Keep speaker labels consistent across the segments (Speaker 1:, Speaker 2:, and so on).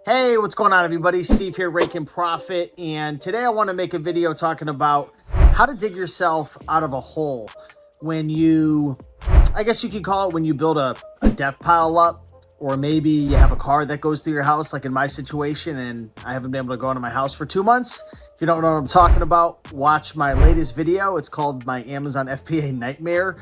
Speaker 1: Hey, what's going on, everybody? Steve here, Rake and Profit, and today I want to make a video talking about how to dig yourself out of a hole when you, I guess you could call it when you build a death pile up, or maybe you have a car that goes through your house, like in my situation, and I haven't been able to go into my house for 2 months. If you don't know what I'm talking about, watch my latest video. It's called my Amazon FBA Nightmare.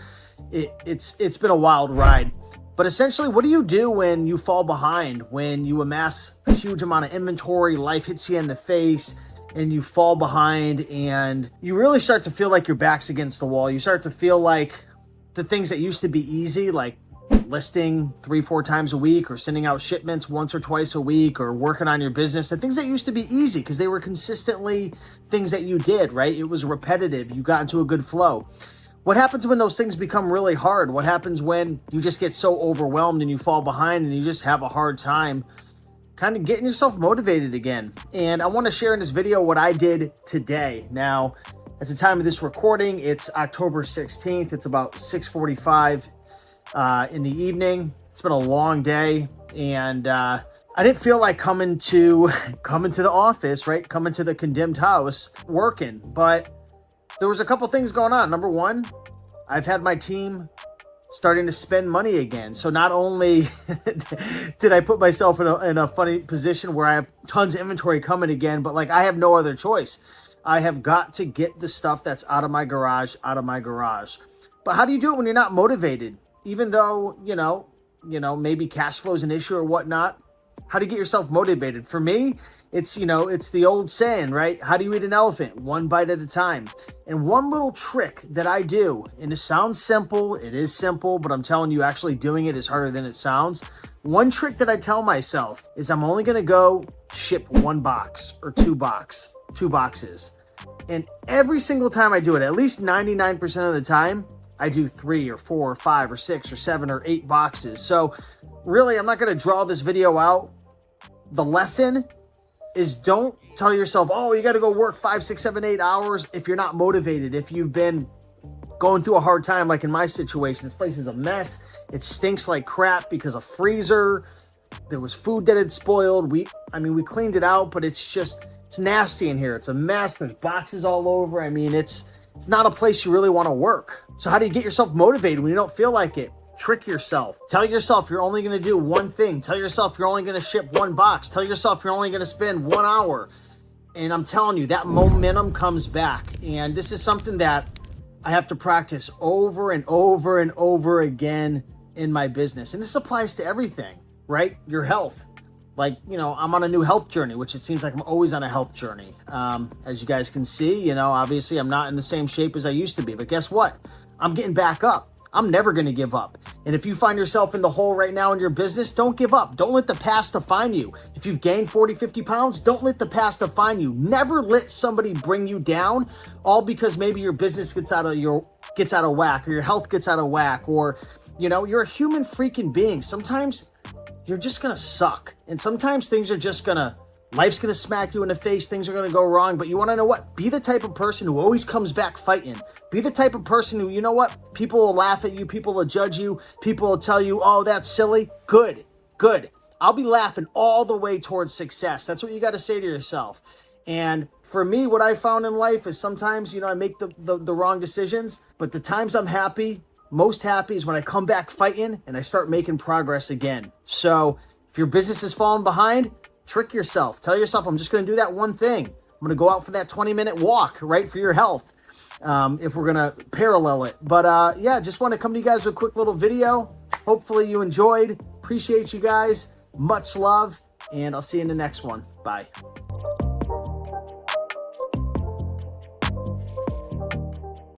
Speaker 1: It's been a wild ride. But essentially, what do you do when you fall behind, when you amass a huge amount of inventory, life hits you in the face, and you fall behind, and you really start to feel like your back's against the wall? You start to feel like the things that used to be easy, like listing 3-4 times a week, or sending out shipments once or twice a week, or working on your business, the things that used to be easy because they were consistently things that you did, right? It was repetitive. You got into a good flow. What happens when those things become really hard? What happens when you just get so overwhelmed and you fall behind and you just have a hard time kind of getting yourself motivated again? And I want to share in this video what I did today. Now, at the time of this recording, it's October 16th. It's about 6:45 in the evening. It's been a long day, and I didn't feel like coming to the office, right? Coming to the condemned house, working, but there was a couple things going on. Number one, I've had my team starting to spend money again. So not only did I put myself in a funny position where I have tons of inventory coming again, but like I have no other choice. I have got to get the stuff that's out of my garage. But how do you do it when you're not motivated? Even though, you know, maybe cash flow is an issue or whatnot, how do you get yourself motivated? For me, it's the old saying, right? How do you eat an elephant? One bite at a time. And one little trick that I do, and it sounds simple, it is simple, but I'm telling you, actually doing it is harder than it sounds. One trick that I tell myself is I'm only going to go ship one box or two boxes. And every single time I do it, at least 99% of the time, I do 3 or 4 or 5 or 6 or 7 or 8 boxes. So really, I'm not going to draw this video out. The lesson is don't tell yourself, oh, you got to go work 5, 6, 7, 8 hours if you're not motivated. If you've been going through a hard time, like in my situation, this place is a mess. It stinks like crap because of freezer. There was food that had spoiled. We cleaned it out, but it's nasty in here. It's a mess. There's boxes all over. I mean, it's not a place you really want to work. So how do you get yourself motivated when you don't feel like it? Trick yourself. Tell yourself you're only going to do one thing. Tell yourself you're only going to ship one box. Tell yourself you're only going to spend 1 hour. And I'm telling you, that momentum comes back. And this is something that I have to practice over and over and over again in my business. And this applies to everything, right? Your health. Like, I'm on a new health journey, which it seems like I'm always on a health journey. As you guys can see, obviously I'm not in the same shape as I used to be. But guess what? I'm getting back up. I'm never going to give up. And if you find yourself in the hole right now in your business, don't give up. Don't let the past define you. If you've gained 40, 50 pounds, don't let the past define you. Never let somebody bring you down, all because maybe your business gets out of whack, or your health gets out of whack, or, you're a human freaking being. Sometimes you're just going to suck. And sometimes life's going to smack you in the face. Things are going to go wrong. But you want to know what? Be the type of person who always comes back fighting. Be the type of person who, people will laugh at you. People will judge you. People will tell you, oh, that's silly. Good. I'll be laughing all the way towards success. That's what you got to say to yourself. And for me, what I found in life is sometimes, I make the wrong decisions. But the times I'm most happy is when I come back fighting and I start making progress again. So if your business is falling behind, trick yourself. Tell yourself, I'm just going to do that one thing. I'm going to go out for that 20-minute walk, right, for your health, if we're going to parallel it. But yeah, just want to come to you guys with a quick little video. Hopefully you enjoyed. Appreciate you guys. Much love, and I'll see you in the next one. Bye.